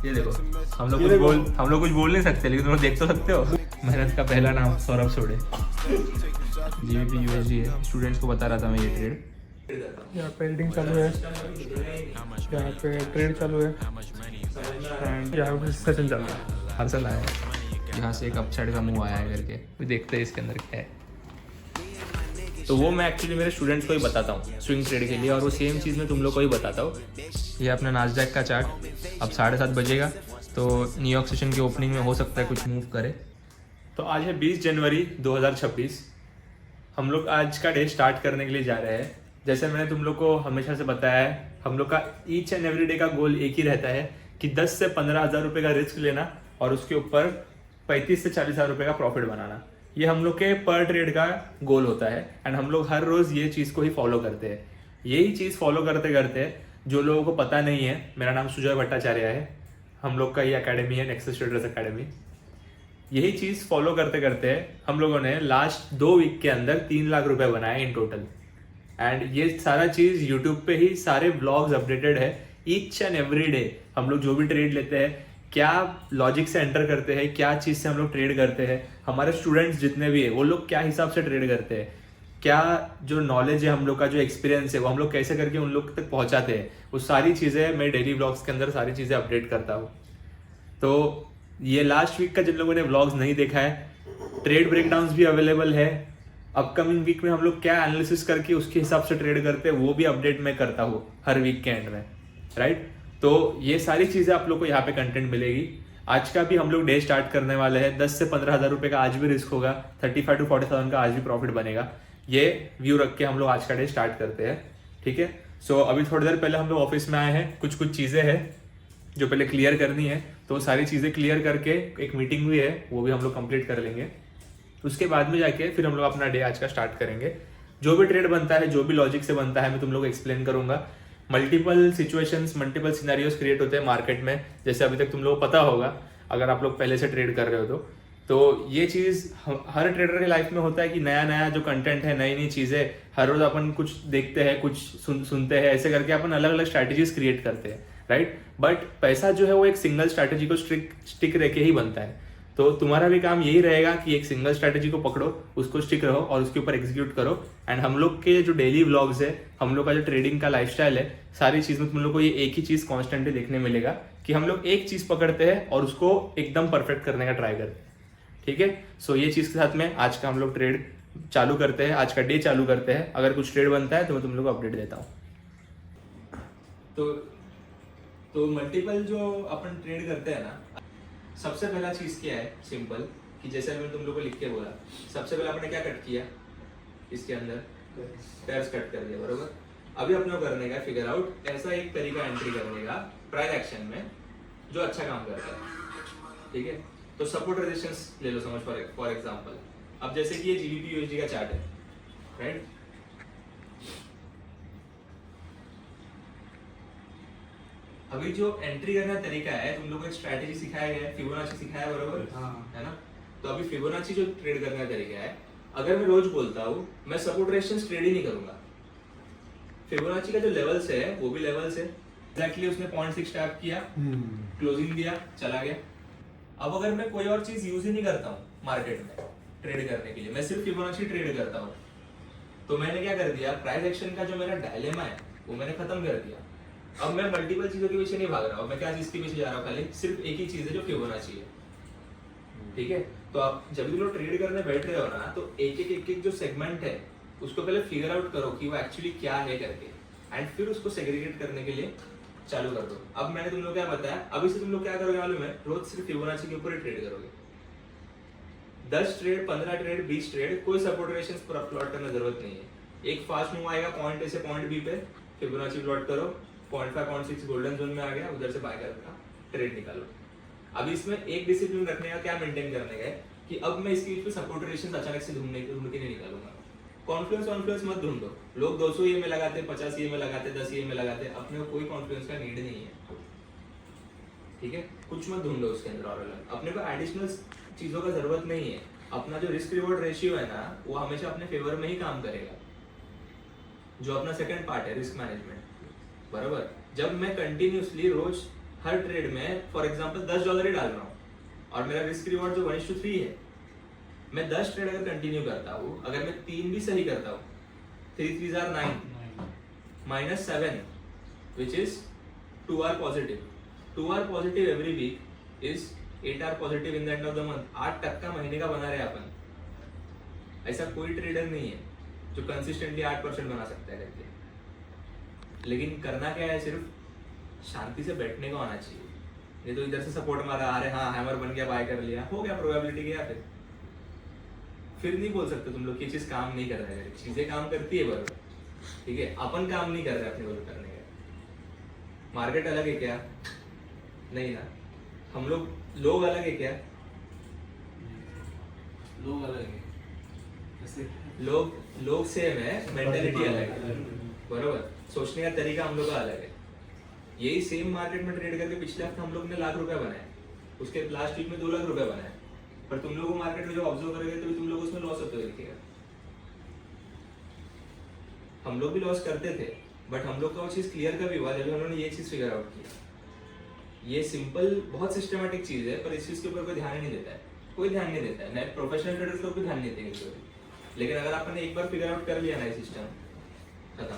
ये देखो, हम लोग कुछ बोल नहीं सकते, लेकिन तुम लोग देख तो सकते हो। मेहनत का पहला नाम सौरभ सोडे। जीबीपी यूएसडी है, स्टूडेंट्स को बता रहा था मैं ये ट्रेड। यहाँ पे एडिटिंग चालू है, यहाँ पे ट्रेड चालू है एंड यहाँ पे सेशन चालू है। पार्सल आया है, यहाँ से एक अपसाइड का मुंह आया है करके, फिर देखते हैं इसके अंदर क्या है। तो वो मैं एक्चुअली मेरे स्टूडेंट्स को ही बताता हूँ स्विंग ट्रेड के लिए, और वो सेम चीज़ मैं तुम लोग को ही बताता हूँ। ये अपना नास्डैक का चार्ट, अब 7:30 बजेगा, तो न्यूयॉर्क सेशन की ओपनिंग में हो सकता है कुछ मूव करे। तो आज है 20 जनवरी 2026। हम लोग आज का डे स्टार्ट करने के लिए जा रहे हैं। जैसे मैंने तुम लोग को हमेशा से बताया है, हम लोग का ईच एंड एवरी डे का गोल एक ही रहता है कि 10 से 15 हज़ार रुपये का रिस्क लेना और उसके ऊपर 35 से 40 हज़ार रुपये का प्रॉफिट बनाना। ये हम लोग के पर ट्रेड का गोल होता है एंड हम लोग हर रोज़ ये चीज़ को ही फॉलो करते हैं। यही चीज़ फॉलो करते करते जो लोगों को पता नहीं है, मेरा नाम सुजय भट्टाचार्य है, हम लोग का ये अकेडमी है नेक्सस ट्रेडर्स अकेडमी। यही चीज़ फॉलो करते करते हम लोगों ने लास्ट 2 वीक के अंदर 3 लाख रुपए बनाए इन टोटल। एंड ये सारा चीज़ यूट्यूब पे ही सारे ब्लॉग्स अपडेटेड है। ईच एंड एवरी डे हम लोग जो भी ट्रेड लेते हैं, क्या लॉजिक से एंटर करते हैं, क्या चीज़ से हम लोग ट्रेड करते हैं, हमारे स्टूडेंट्स जितने भी है वो लोग क्या हिसाब से ट्रेड करते हैं, क्या जो नॉलेज है हम लोग का, जो एक्सपीरियंस है वो हम लोग कैसे करके उन लोग तक पहुंचाते हैं, वो सारी चीज़ें मैं डेली ब्लॉग्स के अंदर सारी चीज़ें अपडेट करता हूँ। तो ये लास्ट वीक का जिन लोगों ने व्लॉग्स नहीं देखा है, ट्रेड ब्रेकडाउन्स भी अवेलेबल है। अपकमिंग वीक में हम लोग क्या एनालिसिस करके उसके हिसाब से ट्रेड करते हैं वो भी अपडेट मैं करता हूँ हर वीक के एंड में, राइट। तो ये सारी चीज़ें आप लोग को यहाँ पे कंटेंट मिलेगी। आज का भी हम लोग डे स्टार्ट करने वाले हैं। 10 से 15 हज़ार रुपये का आज भी रिस्क होगा, 35 to 40,000 का आज भी प्रॉफिट बनेगा। ये व्यू रख के हम लोग आज का डे स्टार्ट करते हैं, ठीक है। सो अभी थोड़ी देर पहले हम लोग ऑफिस में आए हैं, कुछ चीज़ें हैं जो पहले क्लियर करनी है, तो सारी चीज़ें क्लियर करके एक मीटिंग भी है वो भी हम लोग कंप्लीट कर लेंगे। उसके बाद में जाके फिर हम लोग अपना डे आज का स्टार्ट करेंगे। जो भी ट्रेड बनता है, जो भी लॉजिक से बनता है, मैं तुम लोग को एक्सप्लेन करूंगा। Multiple situations, multiple scenarios create होते हैं मार्केट में, जैसे अभी तक तुम लोग को पता होगा अगर आप लोग पहले से ट्रेड कर रहे हो तो ये चीज़ हर ट्रेडर की लाइफ में होता है कि नया नया जो कंटेंट है, नई नई चीज़ें हर रोज अपन कुछ देखते हैं, कुछ सुनते हैं, ऐसे करके अपन अलग अलग स्ट्रैटेजीज क्रिएट करते हैं, राइट। बट पैसा जो है वो एक सिंगल स्ट्रैटेजी को स्टिक रह के ही बनता है। तो तुम्हारा भी काम यही रहेगा कि एक सिंगल स्ट्रैटेजी को पकड़ो, उसको स्टिक रहो और उसके ऊपर एग्जीक्यूट करो। एंड हम लोग के जो डेली व्लॉग्स है, हम लोग का जो ट्रेडिंग का लाइफस्टाइल है, सारी चीज़ में तुम लोग को ये एक ही चीज़ कॉन्स्टेंटली देखने मिलेगा कि हम लोग एक चीज़ पकड़ते हैं और उसको एकदम परफेक्ट करने का ट्राई करते हैं, ठीक है। सो ये चीज़ के साथ में आज का हम लोग ट्रेड चालू करते हैं, आज का डे चालू करते हैं। अगर कुछ ट्रेड बनता है तो मैं तुम लोग को अपडेट देता हूँ। तो मल्टीपल जो अपन ट्रेड करते हैं ना, सबसे पहला चीज़ क्या है, सिंपल, कि जैसे मैंने तुम लोग को लिख के बोला, सबसे पहले आपने क्या कट किया, इसके अंदर पेयर्स कट कर दिया, बरोबर। अभी अपने को करने का फिगर आउट ऐसा एक तरीका एंट्री करने का प्राइस एक्शन में जो अच्छा काम करता है, ठीक है। तो सपोर्ट रेजिस्टेंस ले लो, समझ फॉर एग्जांपल। अब जैसे कि ये जीबीपी यूएसडी का चार्ट है, राइट। अभी जो एंट्री करने का तरीका है, तुम लोग को एक स्ट्रैटेजी सिखाया गया है, फिबोनाची सिखाया है, बरोबर, हाँ, है ना। तो अभी फिबोनाची जो ट्रेड करने का तरीका है, अगर मैं रोज बोलता हूँ मैं सपोर्ट रेजिस्टेंस ट्रेड ही नहीं करूंगा। फिबोनाची का जो लेवल्स है वो भी लेवल्स है, एग्जैक्टली उसने 0.6 टैप किया, क्लोजिंग दिया, चला गया। अब अगर मैं कोई और चीज यूज ही नहीं करता हूँ मार्केट में ट्रेड करने के लिए, मैं सिर्फ फिबोनाची ट्रेड करता हूँ, तो मैंने क्या कर दिया, प्राइस एक्शन का जो मेरा डायलेमा है वो मैंने खत्म कर दिया। अब मैं मल्टीपल चीजों के पीछे नहीं भाग रहा हूँ, मैं क्या चीज के पीछे जा रहा हूँ, खाली सिर्फ एक ही चीज है जो फिबोनाची है, ठीक है। तो आप जब भी लोग ट्रेड करने बैठ रहे हो ना, तो एक जो सेगमेंट है उसको पहले फिगर आउट करो कि वो एक्चुअली क्या है करके, एंड फिर उसको सेग्रीगेट करने के लिए चालू कर दो। अब मैंने तुम लोग क्या बताया, अभी से तुम लोग क्या करोगे मालूम है, रोज सिर्फ फिबोनाची के ऊपर ही ट्रेड करोगे। 10 ट्रेड, 15 ट्रेड, 20 ट्रेड, कोई सपोर्ट रेजिस्टेंस पर प्लॉट करने जरूरत नहीं है। एक फास्ट मूव आएगा पॉइंट ए से पॉइंट बी पे, फिबोनाची प्लॉट करो, 0.5 0.6 गोल्डन जोन में आ गया, उधर से बाय करना, ट्रेड निकालो। अब इसमें एक डिसिप्लिन रखने का, क्या मेंटेन करने का है कि अब मैं इसके बीच में सपोर्ट रेजिस्टेंस अचानक से ढूंढ के नहीं निकालूंगा। कॉन्फ्लुएंस मत ढूंढो, लोग 200 ये में लगाते, 50 ये में लगाते, 10 ये में लगाते, अपने को कोई कॉन्फ्लुएंस का नीड नहीं है, ठीक है। कुछ मत ढूंढो उसके अंदर और अलग, अपने को एडिशनल चीजों का जरूरत नहीं है। अपना जो रिस्क रिवॉर्ड रेशियो है ना, वो हमेशा अपने फेवर में ही काम करेगा, जो अपना सेकंड पार्ट है रिस्क मैनेजमेंट, बराबर। जब मैं कंटिन्यूसली रोज हर ट्रेड में फॉर एग्जांपल $10 ही डाल रहा हूँ और मेरा रिस्क रिवॉर्ड जो 1:3 है, मैं 10 ट्रेड अगर कंटिन्यू करता हूँ, अगर मैं 3 भी सही करता हूँ, 3 3s are 9 -7 which is 2 are positive. 2 are positive every week is 8 are positive in the end of the month. 8% महीने का बना रहे अपन. ऐसा कोई ट्रेडर नहीं है जो कंसिस्टेंटली 8% बना सकता है करके. लेकिन करना क्या है, सिर्फ शांति से बैठने को आना चाहिए. ये तो इधर से सपोर्ट मारा, अरे हाँ हैमर बन गया, बाय कर लिया, हो गया, प्रोबेबिलिटी गया. फिर नहीं बोल सकते तुम लोग कि चीज काम नहीं कर रहा है. चीजें काम करती है बरोबर, ठीक है. अपन काम नहीं कर रहे अपने बरोबर करने का. मार्केट अलग है क्या? नहीं ना. हम लोग अलग है क्या? लोग अलग है. लोग सेम है, मेंटेलिटी अलग है, बरोबर. सोचने का तरीका हम लोग का अलग है. यही सेम मार्केट में ट्रेड करके पिछले हफ्ते हम लोग ने लाख रुपए बनाए, उसके लास्ट वीक में 2 लाख रुपए बनाए. पर तुम लोगों को मार्केट में जो ऑब्जर्व करोगे तो तुम लोग उसमें लॉस होते हुए दिखेगा. हम लोग भी लॉस करते थे, बट हम लोग का वो चीज क्लियर कभी हुआ जब उन्होंने ये चीज फिगर आउट की. ये सिंपल बहुत सिस्टमैटिक चीज है, पर इस चीज के ऊपर कोई ध्यान ही नहीं देता है. कोई ध्यान नहीं देता है. नए प्रोफेशनल ट्रेडर्स लोग भी ध्यान नहीं देते हैं. लेकिन अगर आपने एक बार फिगर आउट कर लिया ना सिस्टम, खत्म.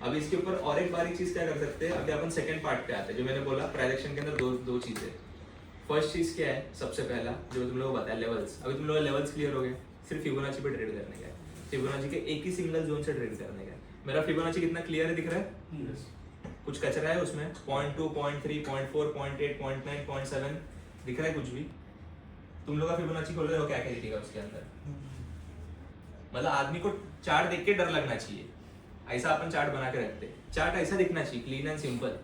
अब इसके ऊपर और एक बारीक चीज क्या कर सकते हैं. अभी अपन सेकंड पार्ट पे आते हैं. जो मैंने बोला प्राइस एक्शन के अंदर दो चीजें. फर्स्ट चीज क्या है, सबसे पहला जो तुम लोगों को बताया, लेवल्स. अभी तुम लोग लेवल्स क्लियर हो गए, सिर्फ फिबोनाची पे ट्रेड करने का है. फिबोनाची के एक ही सिंगल जोन से ट्रेड करने का है. मेरा फिबोनाची कितना क्लियर है, दिख रहा है? कुछ कचरा है उसमें? 0.2, 0.3, 0.4, 0.8, 0.9, 0.7 दिख रहा है कुछ भी? तुम लोग का फिबोनाची खोल रहे हो, क्या क्या दिखेगा उसके अंदर? मतलब आदमी को चार्ट देख के डर लगना चाहिए. ऐसा अपन चार्ट बना के रखते. चार्ट ऐसा दिखना चाहिए, क्लीन एंड सिंपल.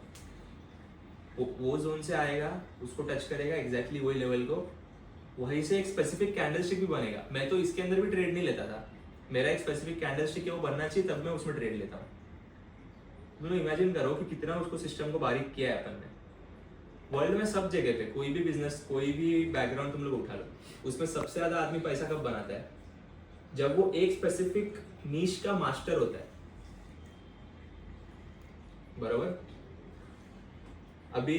वो जोन से आएगा, उसको टच करेगा, एग्जैक्टली वही लेवल को, वहीं से एक स्पेसिफिक कैंडलस्टिक भी बनेगा. मैं तो इसके अंदर भी ट्रेड नहीं लेता था. मेरा एक स्पेसिफिक कैंडलस्टिक है, वो बनना चाहिए, तब मैं उसमें ट्रेड लेता हूँ. तुम लोग इमेजिन करो कि कितना उसको सिस्टम को बारीक किया है अपन ने. वर्ल्ड में सब जगह पे कोई भी बिजनेस, कोई भी बैकग्राउंड तुम लोग उठा लो, उसमें सबसे ज्यादा आदमी पैसा कब बनाता है? जब वो एक स्पेसिफिक नीश का मास्टर होता है, बरोबर. अभी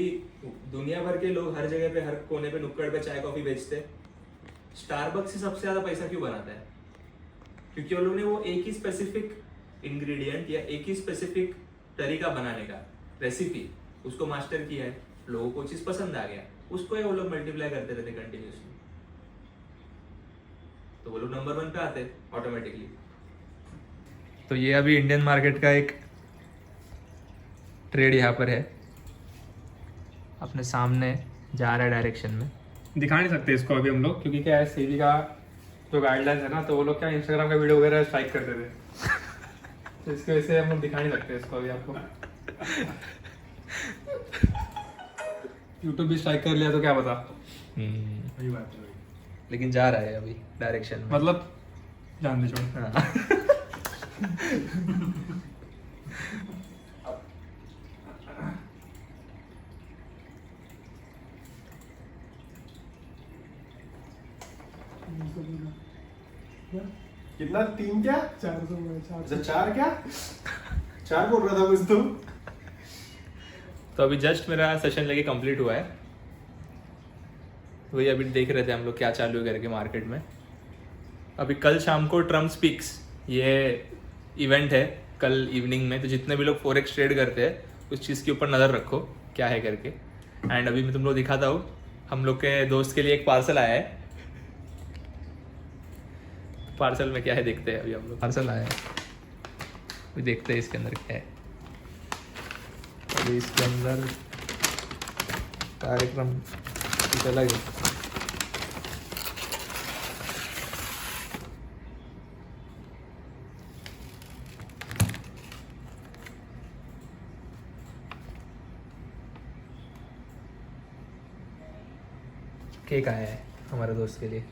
दुनिया भर के लोग हर जगह पे, हर कोने पे, नुक्कड़ पे चाय कॉफी बेचते. स्टारबक्स से सबसे ज्यादा पैसा क्यों बनाता है? क्योंकि उन लोगों ने वो एक ही स्पेसिफिक इंग्रेडिएंट या एक ही स्पेसिफिक तरीका बनाने का, रेसिपी, उसको मास्टर किया है. लोगों को चीज पसंद आ गया, उसको वो लोग मल्टीप्लाई करते रहते कंटिन्यूसली, तो वो लोग नंबर 1 पे आते ऑटोमेटिकली. तो ये अभी इंडियन मार्केट का एक ट्रेड यहाँ पर है, अपने सामने जा रहा है डायरेक्शन में. दिखा नहीं सकते इसको अभी हम लोग, क्योंकि क्या है, सेबी का जो गाइडलाइंस है ना, तो वो लोग क्या इंस्टाग्राम का वीडियो वगैरह स्ट्राइक करते थे. तो इसकी वजह से हम लोग दिखा नहीं सकते इसको अभी आपको. यूट्यूब भी स्ट्राइक कर लिया तो क्या पता. वही बात है. लेकिन जा रहा है अभी डायरेक्शन में, मतलब जान दे छोड़. हाँ. कितना? 3 क्या? 400 4 क्या? 4 बोल रहा था कुछ तो. तो अभी जस्ट मेरा सेशन लेके कंप्लीट हुआ है. वही अभी देख रहे थे हम लोग क्या चालू है करके मार्केट में. अभी कल शाम को ट्रम्प स्पीक्स, ये इवेंट है कल इवनिंग में. तो जितने भी लोग फॉरेक्स ट्रेड करते हैं उस चीज़ के ऊपर नज़र रखो क्या है करके. एंड अभी मैं तुम लोग दिखाता हूँ, हम लोग के दोस्त के लिए एक पार्सल आया है. पार्सल में क्या है देखते हैं. अभी हम लोग पार्सल आया है, अभी देखते हैं इसके अंदर क्या है. अभी इसके अंदर कार्यक्रम कुछ अलग है. केक आया है हमारे दोस्त के लिए.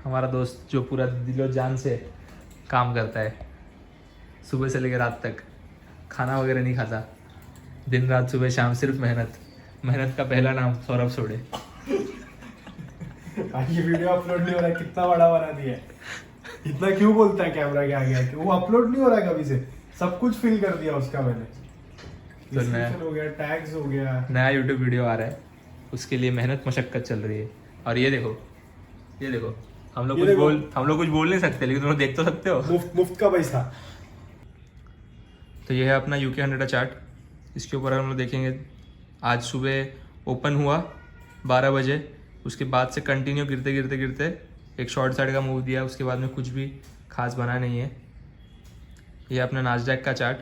हमारा दोस्त जो पूरा दिलो जान से काम करता है, सुबह से लेकर रात तक, खाना वगैरह नहीं खाता, दिन रात सुबह शाम सिर्फ मेहनत. मेहनत का पहला नाम सौरभ सोडे. ये वीडियो अपलोड नहीं हो रहा है, कितना बड़ा बना दिया है. इतना क्यों बोलता है कैमरा के आगे आके? वो अपलोड नहीं हो रहा है कभी से, सब कुछ फिल कर दिया उसका मैंने। तो डिस्क्रिप्शन हो गया, टैग्स हो गया। नया यूट्यूब वीडियो आ रहा है, उसके लिए मेहनत मशक्कत चल रही है। और ये देखो हम लोग कुछ बोल नहीं सकते, लेकिन तुम लोग देख तो सकते हो। मुफ्त का पैसा। तो ये है अपना UK 100 का चार्ट। इसके ऊपर हम लोग देखेंगे, आज सुबह ओपन हुआ 12 बजे, उसके बाद से कंटिन्यू गिरते एक शॉर्ट साइड का मूव दिया, उसके बाद में कुछ भी खास बना नहीं है। ये अपना नास्डैक का चार्ट,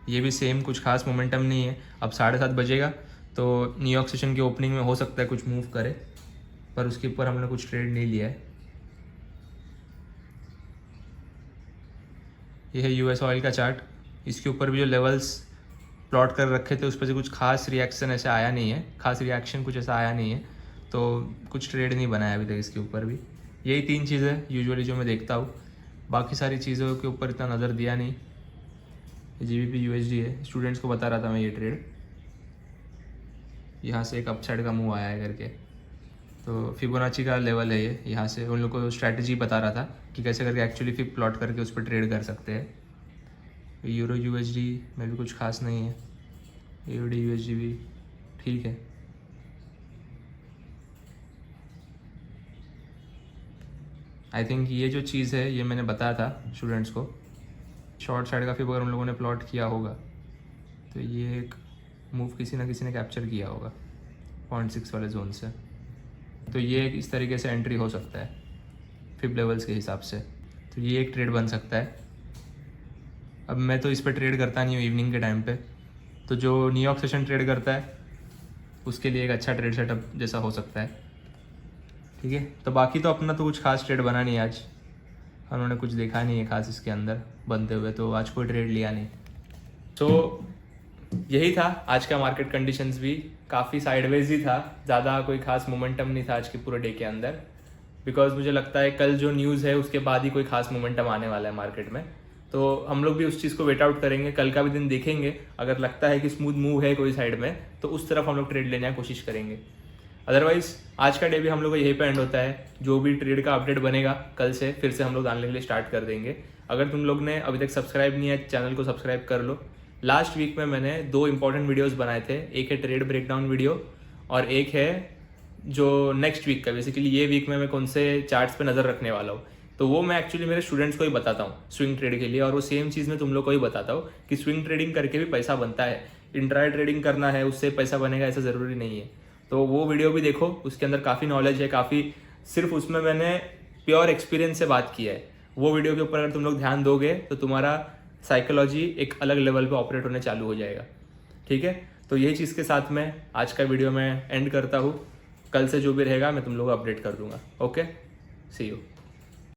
ये भी सेम, कुछ खास मोमेंटम नहीं है। अब 7:30 बजेगा तो न्यूयॉर्क सेशन की ओपनिंग में हो सकता है कुछ मूव करे, पर उसके ऊपर हमने कुछ ट्रेड नहीं लिया है। ये है US ऑयल का चार्ट। इसके ऊपर भी जो लेवल्स प्लॉट कर रखे थे उस पर से कुछ खास रिएक्शन ऐसा आया नहीं है, कुछ ऐसा आया नहीं है, तो कुछ ट्रेड नहीं बनाया अभी तक इसके ऊपर भी। यही 3 चीज़ें यूजुअली जो मैं देखता हूँ, बाकी सारी चीज़ों के ऊपर इतना नज़र दिया नहीं। GBP USD है, स्टूडेंट्स को बता रहा था मैं ये ट्रेड। यहाँ से एक अपसाइड का मूव आया है करके, तो फिबोनाची का लेवल है ये। यहाँ से उन लोग को स्ट्रैटेजी बता रहा था कि कैसे करके एक्चुअली फिर प्लॉट करके उस पर ट्रेड कर सकते हैं। यूरो USD में भी कुछ खास नहीं है, AUD USD भी ठीक है। आई थिंक ये जो चीज़ है ये मैंने बताया था स्टूडेंट्स को, शॉर्ट साइड का फिर अगर उन लोगों ने प्लॉट किया होगा तो ये एक मूव किसी ने कैप्चर किया होगा 0.6 वाले जोन से, तो ये एक इस तरीके से एंट्री हो सकता है फिब लेवल्स के हिसाब से, तो ये एक ट्रेड बन सकता है। अब मैं तो इस पर ट्रेड करता नहीं हूँ इवनिंग के टाइम पे, तो जो न्यूयॉर्क सेशन ट्रेड करता है उसके लिए एक अच्छा ट्रेड सेटअप जैसा हो सकता है। ठीक है, तो बाकी तो अपना तो कुछ खास ट्रेड बना नहीं आज, उन्होंने कुछ देखा नहीं है खास इसके अंदर बनते हुए, तो आज कोई ट्रेड लिया नहीं। तो यही था आज का मार्केट कंडीशंस, भी काफ़ी साइडवेज ही था, ज़्यादा कोई खास मोमेंटम नहीं था आज के पूरे डे के अंदर, बिकॉज मुझे लगता है कल जो न्यूज़ है उसके बाद ही कोई खास मोमेंटम आने वाला है मार्केट में। तो हम लोग भी उस चीज़ को वेट आउट करेंगे, कल का भी दिन देखेंगे, अगर लगता है कि स्मूथ मूव है कोई साइड में तो उस तरफ हम लोग ट्रेड लेने की कोशिश करेंगे। अदरवाइज आज का डे भी हम लोग का यहीं पे एंड होता है। जो भी ट्रेड का अपडेट बनेगा कल से फिर से हम लोग डालने के लिए स्टार्ट कर देंगे। अगर तुम लोग ने अभी तक सब्सक्राइब नहीं है चैनल को सब्सक्राइब कर लो। लास्ट वीक में मैंने 2 इंपॉर्टेंट वीडियोस बनाए थे, एक है ट्रेड ब्रेकडाउन वीडियो और एक है जो नेक्स्ट वीक का, बेसिकली ये वीक में मैं कौन से चार्ट्स पे नज़र रखने वाला हूँ, तो वो मैं एक्चुअली मेरे स्टूडेंट्स को ही बताता हूँ स्विंग ट्रेड के लिए, और वो सेम चीज़ मैं तुम लोग को ही बताता हूँ कि स्विंग ट्रेडिंग करके भी पैसा बनता है, इंट्राडे ट्रेडिंग करना है उससे पैसा बनेगा ऐसा ज़रूरी नहीं है। तो वो वीडियो भी देखो, उसके अंदर काफ़ी नॉलेज है, काफ़ी सिर्फ उसमें मैंने प्योर एक्सपीरियंस से बात किया है। वो वीडियो के ऊपर अगर तुम लोग ध्यान दोगे तो तुम्हारा साइकोलॉजी एक अलग लेवल पे ऑपरेट होने चालू हो जाएगा। ठीक है, तो यही चीज़ के साथ मैं आज का वीडियो मैं एंड करता हूँ। कल से जो भी रहेगा मैं तुम लोग को अपडेट कर दूंगा। Okay, see you.